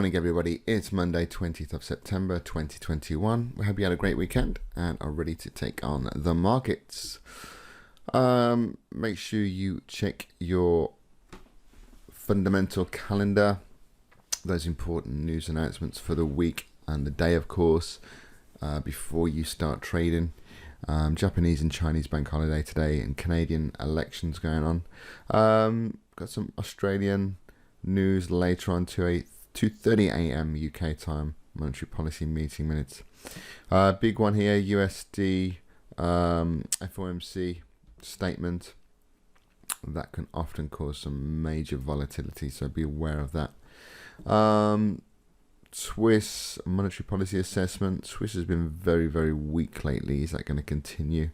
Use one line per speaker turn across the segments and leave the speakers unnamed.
morning, everybody. It's Monday, 20th of September, 2021. We hope you had a great weekend and are ready to take on the markets. Make sure you check your fundamental calendar, those important news announcements for the week and the day, of course, before you start trading. Japanese and Chinese bank holiday today and Canadian elections going on. Got some Australian news later on to 2:30 a.m. UK time, monetary policy meeting minutes. Big one here, USD FOMC statement. That can often cause some major volatility, so be aware of that. Swiss monetary policy assessment. Swiss has been very, very weak lately. Is that going to continue?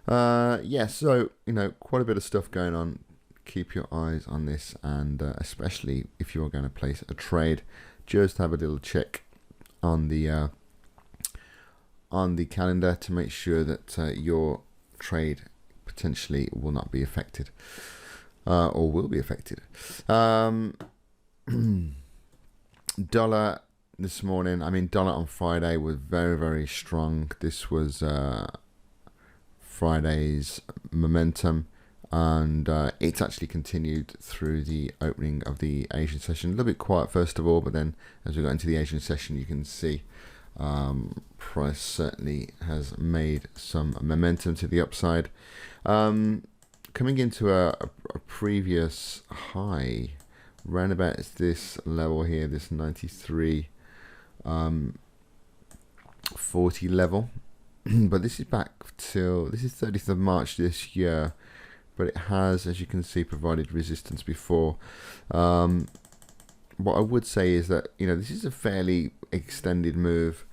Yeah, so, quite a bit of stuff going on. Keep your eyes on this, and especially if you're going to place a trade, just have a little check on the calendar to make sure that your trade potentially will not be affected or will be affected. Dollar this morning, dollar on Friday was very, very strong. This was Friday's momentum, and it's actually continued through the opening of the Asian session. A little bit quiet first of all, but then as we got into the Asian session, you can see price certainly has made some momentum to the upside, coming into a previous high round about this level here, this 93.40 level. But this is back till this is 30th of March this year, but it has, as you can see, provided resistance before. What I would say is that this is a fairly extended move.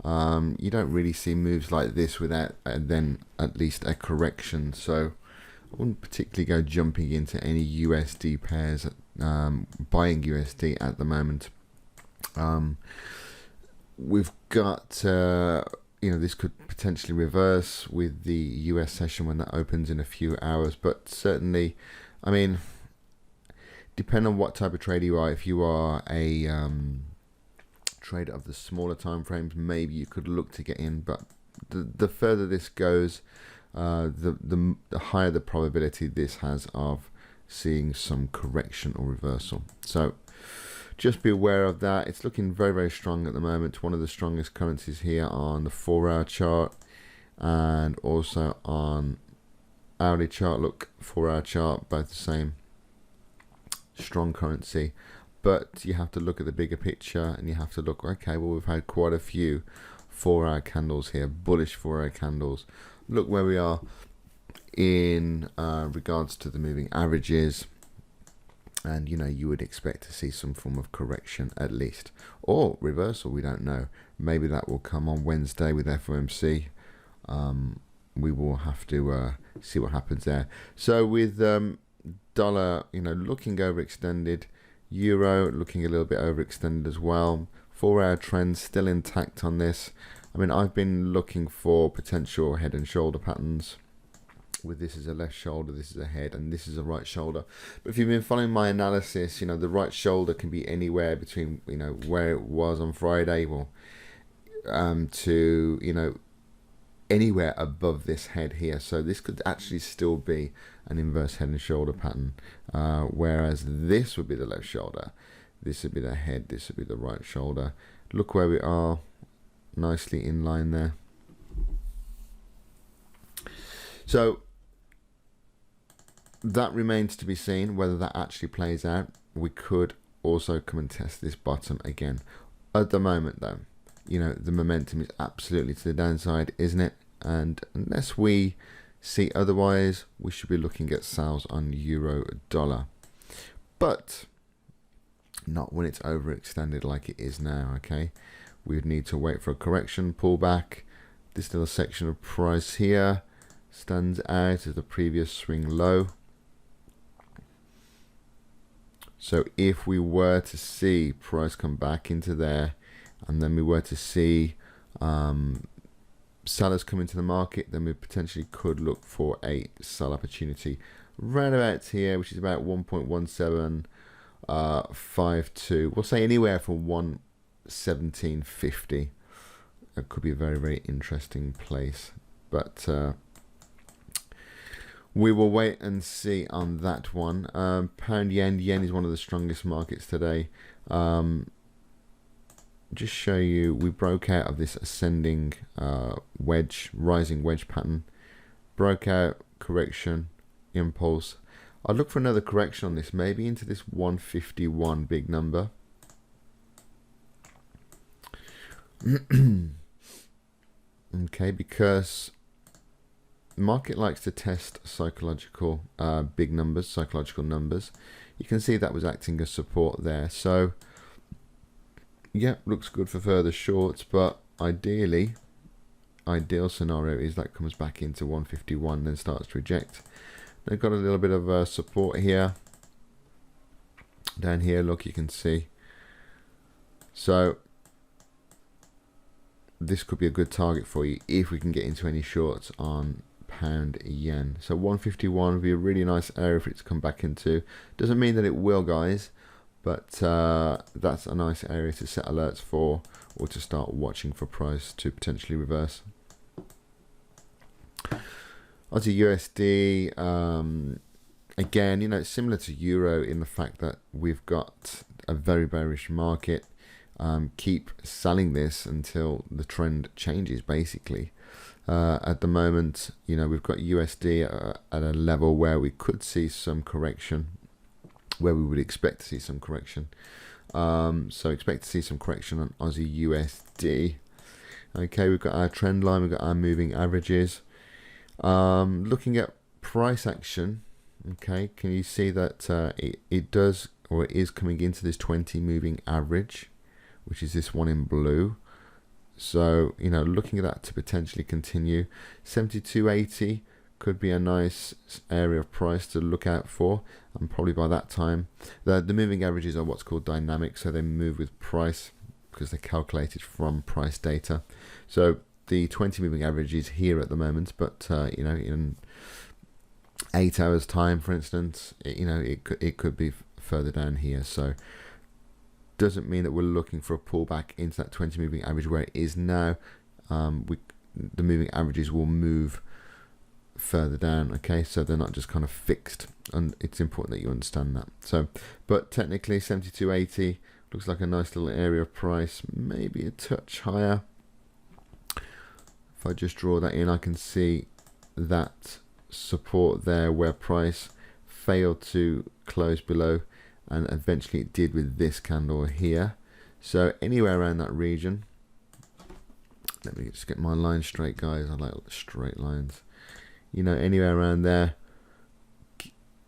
You don't really see moves like this without then at least a correction. So I wouldn't particularly go jumping into any USD pairs, buying USD at the moment. We've got this could potentially reverse with the US session when that opens in a few hours, but certainly, depending on what type of trader you are, if you are a trader of the smaller time frames, maybe you could look to get in, but the further this goes, the higher the probability this has of seeing some correction or reversal. So just be aware of that. It's looking very, very strong at the moment. One of the strongest currencies here on the 4-hour chart and also on hourly chart. Look, 4-hour chart, both the same. Strong currency. But you have to look at the bigger picture, and you have to look, okay, well, we've had quite a few 4-hour candles here, bullish 4-hour candles. Look where we are in regards to the moving averages. And you would expect to see some form of correction at least, or reversal. We don't know. Maybe that will come on Wednesday with FOMC. We will have to see what happens there. So with dollar, looking overextended, euro looking a little bit overextended as well. 4-hour trend still intact on this. I've been looking for potential head and shoulder patterns. With this is a left shoulder, this is a head, and this is a right shoulder. But if you've been following my analysis, the right shoulder can be anywhere between where it was on Friday, or to anywhere above this head here. So this could actually still be an inverse head and shoulder pattern, whereas this would be the left shoulder, this would be the head, this would be the right shoulder. Look where we are, nicely in line there. So that remains to be seen whether that actually plays out. We could also come and test this bottom again. At the moment though, the momentum is absolutely to the downside, isn't it? And unless we see otherwise, we should be looking at sales on euro dollar, but not when it's overextended like it is now. Okay, we would need to wait for a correction, pull back. This little section of price here stands out as the previous swing low. So if we were to see price come back into there, and then we were to see sellers come into the market, then we potentially could look for a sell opportunity round about here, which is about 1.17 5 to, we'll say anywhere from 117.50. That could be a very, very interesting place, but we will wait and see on that one. Pound yen is one of the strongest markets today. Just show you, we broke out of this ascending rising wedge pattern, broke out, correction, impulse. I'd look for another correction on this, maybe into this 151 big number. Okay, because the market likes to test psychological big numbers, psychological numbers. You can see that was acting as support there. So yeah, looks good for further shorts, but ideal scenario is that comes back into 151, then starts to reject. They've got a little bit of support here. Down here, look, you can see. So this could be a good target for you if we can get into any shorts on pound yen. So 151 would be a really nice area for it to come back into. Doesn't mean that it will, guys, but that's a nice area to set alerts for, or to start watching for price to potentially reverse. Aussie USD, again, you know, it's similar to Euro in the fact that we've got a very bearish market. Keep selling this until the trend changes, basically. At the moment, you know, we've got USD at a level where we could see some correction, where we would expect to see some correction. So expect to see some correction on Aussie USD. Okay, we've got our trend line, we've got our moving averages. Looking at price action, okay, can you see that it does, or it is coming into this 20 moving average, which is this one in blue. So, you know, looking at that to potentially continue. 72.80 could be a nice area of price to look out for, and probably by that time the moving averages are what's called dynamic, so they move with price because they're calculated from price data. So the 20 moving average is here at the moment, but you know, in 8 hours time, for instance, it could be further down here. So doesn't mean that we're looking for a pullback into that 20 moving average where it is now. The moving averages will move further down, okay, so they're not just kind of fixed, and it's important that you understand that. So, but technically 72.80 looks like a nice little area of price, maybe a touch higher. If I just draw that in, I can see that support there where price failed to close below, and eventually it did with this candle here. So anywhere around that region, let me just get my line straight, guys. I like straight lines. You know, anywhere around there,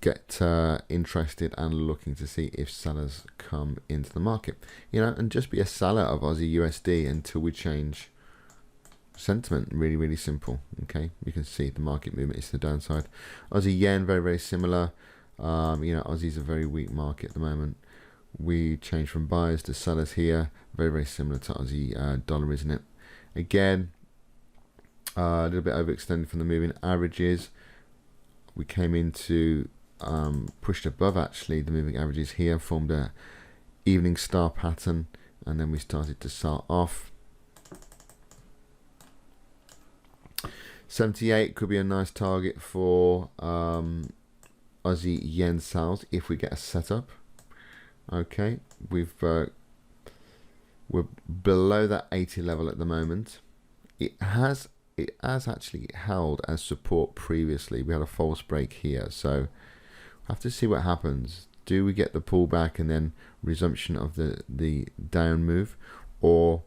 get interested and looking to see if sellers come into the market. You know, and just be a seller of Aussie USD until we change sentiment. Really, really simple. Okay, you can see the market movement is to the downside. Aussie yen, very, very similar. You know, Aussie's a very weak market at the moment. We change from buyers to sellers here. Very, very similar to Aussie dollar, isn't it? Again, a little bit overextended from the moving averages. We came into pushed above actually the moving averages here, formed a evening star pattern, and then we started to sell off. 78 could be a nice target for Aussie yen sales if we get a setup. Okay, we're below that 80 level at the moment. It has actually held as support previously. We had a false break here, so we'll have to see what happens. Do we get the pullback and then resumption of the down move, or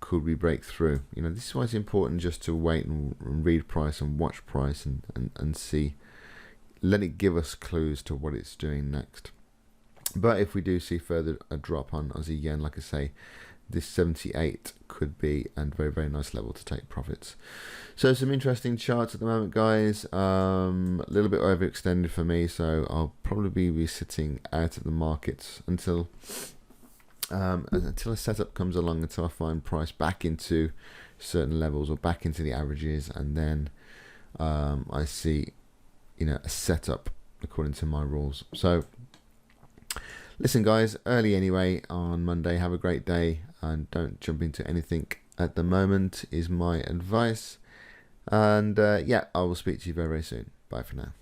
could we break through? You know, this is why it's important just to wait and read price and watch price and see. Let it give us clues to what it's doing next. But if we do see further a drop on Aussie yen, like I say, this 78 could be a very, very nice level to take profits. So some interesting charts at the moment, guys. A little bit overextended for me, so I'll probably be sitting out of the markets until a setup comes along, until I find price back into certain levels or back into the averages, and then I see, you know, a setup according to my rules. So listen, guys, early anyway on Monday. Have a great day and don't jump into anything at the moment is my advice. And yeah, I will speak to you very, very soon. Bye for now.